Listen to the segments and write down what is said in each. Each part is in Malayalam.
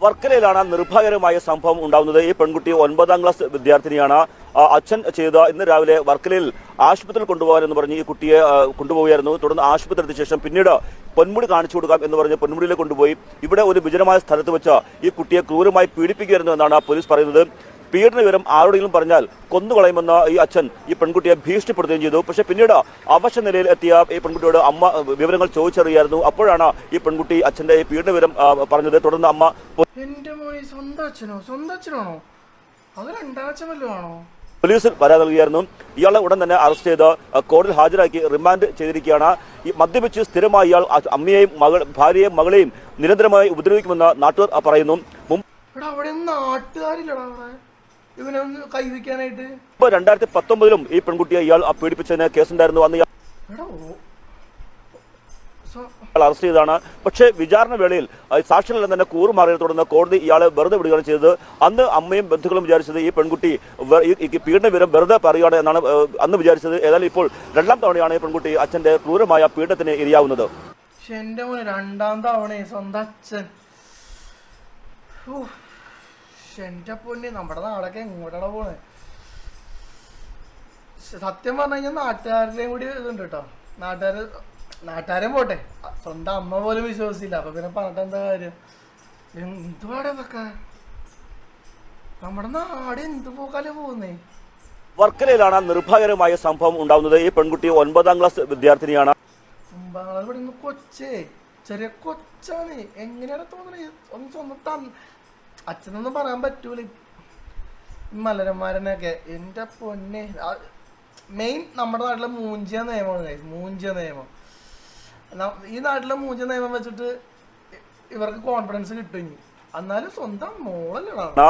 വർക്കലയിലാണ് നിർഭാഗ്യകരമായ സംഭവം ഉണ്ടാകുന്നത്. ഈ പെൺകുട്ടി 9ാം ക്ലാസ് വിദ്യാർത്ഥിനിയാണ്. അച്ഛൻ ചെയ്ത ഇന്ന് രാവിലെ വർക്കലയിൽ ആശുപത്രിയിൽ കൊണ്ടുപോകാൻ എന്ന് പറഞ്ഞ് ഈ കുട്ടിയെ കൊണ്ടുപോവുകയായിരുന്നു. തുടർന്ന് ആശുപത്രി എത്തിയ ശേഷം പിന്നീട് പൊന്മുടി കാണിച്ചു കൊടുക്കാം എന്ന് പറഞ്ഞ് പൊന്മുടിയിലേക്ക് കൊണ്ടുപോയി ഇവിടെ ഒരു വിജനമായ സ്ഥലത്ത് വെച്ച് ഈ കുട്ടിയെ ക്രൂരമായി പീഡിപ്പിക്കുകയായിരുന്നു എന്നാണ് പോലീസ് പറയുന്നത്. പീഡന വിവരം ആരോടെങ്കിലും പറഞ്ഞാൽ കൊന്നുകളയുമെന്ന് ഈ അച്ഛൻ ഈ പെൺകുട്ടിയെ ഭീഷണിപ്പെടുത്തുകയും ചെയ്തു. പക്ഷേ പിന്നീട് അവശ നിലയിൽ എത്തിയ ഈ പെൺകുട്ടിയോട് അമ്മ വിവരങ്ങൾ ചോദിച്ചറിയായിരുന്നു. അപ്പോഴാണ് ഈ പെൺകുട്ടി അച്ഛന്റെ ഈ പീഡന വിവരം പറഞ്ഞത്. തുടർന്ന് അമ്മ പോലീസിൽ പരാതി നൽകിയായിരുന്നു. ഇയാളെ ഉടൻ തന്നെ അറസ്റ്റ് ചെയ്ത് കോടതിയിൽ ഹാജരാക്കി റിമാൻഡ് ചെയ്തിരിക്കുകയാണ്. ഈ മദ്യപിച്ച് സ്ഥിരമായി ഇയാൾ അമ്മയെയും ഭാര്യയെയും മകളെയും നിരന്തരമായി ഉപദ്രവിക്കുമെന്ന് നാട്ടുകാർ പറയുന്നു. 2019 ഈ പെൺകുട്ടിയെ ഇയാൾ പീഡിപ്പിച്ചതിന് കേസുണ്ടായിരുന്നു. അന്ന് അറസ്റ്റ് ചെയ്തതാണ്. പക്ഷേ വിചാരണ വേളയിൽ സാക്ഷികളെല്ലാം തന്നെ കൂറുമാറിയതിനെ തുടർന്ന് കോടതി ഇയാളെ വെറുതെ വിടുകയാണ് ചെയ്തത്. അന്ന് അമ്മയും ബന്ധുക്കളും വിചാരിച്ചത് ഈ പെൺകുട്ടി പീഡന വിവരം വെറുതെ പറയുകയാണ് എന്നാണ് അന്ന് വിചാരിച്ചത്. ഏതായാലും ഇപ്പോൾ 2ാം തവണയാണ് ഈ പെൺകുട്ടി അച്ഛന്റെ ക്രൂരമായ പീഡനത്തിന് ഇരയാവുന്നത്. എന്റെ മോനെ 2ാം തവണ സ്വന്തം അച്ഛൻ. എന്റെ പൊന്നെ, നമ്മുടെ നാടൊക്കെ എങ്ങോട്ടാണ് പോണേ? സത്യം പറഞ്ഞു കഴിഞ്ഞാൽ നാട്ടുകാരുടെയും കൂടി ഇതുണ്ട് കേട്ടോ. നാട്ടുകാരെയും പോട്ടെ, സ്വന്തം അമ്മ പോലും വിശ്വസിച്ചില്ല. അപ്പൊ പിന്നെ പറഞ്ഞിട്ട് എന്താ കാര്യം? എന്തുപാടെ ഇതൊക്കെ? നമ്മുടെ നാട് എന്ത് പോക്കാലേ പോകുന്നേ? വർക്കലയിലാണ് നിർഭാഗ്യകരമായ സംഭവം ഉണ്ടാകുന്നത്. ഈ പെൺകുട്ടി 9ാം ക്ലാസ് വിദ്യാർത്ഥിനിയാണ്. 9ാം ക്ലാസ് പഠിക്കുന്ന ചെറിയ കൊച്ചാണ്. എങ്ങനെയാണ് തോന്നണേ? ഒന്ന് സ്വന്തം അച്ഛനൊന്നും പറയാൻ പറ്റൂല. മലരന്മാരനൊക്കെ എന്റെ പൊന്നെ. മെയിൻ നമ്മുടെ നാട്ടിലെ മൂഞ്ചിയ നിയമമാണ്. മൂഞ്ചിയ നിയമം. ഈ നാട്ടിലെ മൂഞ്ചിയ നിയമം വെച്ചിട്ട് ഇവർക്ക് കോൺഫിഡൻസ് കിട്ടും. എന്നാലും സ്വന്തം മോളല്ലടാ.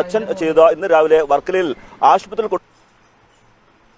അച്ഛൻ ചെയ്ത ഇന്ന് രാവിലെ വർക്കലയിൽ ആശുപത്രിയിൽ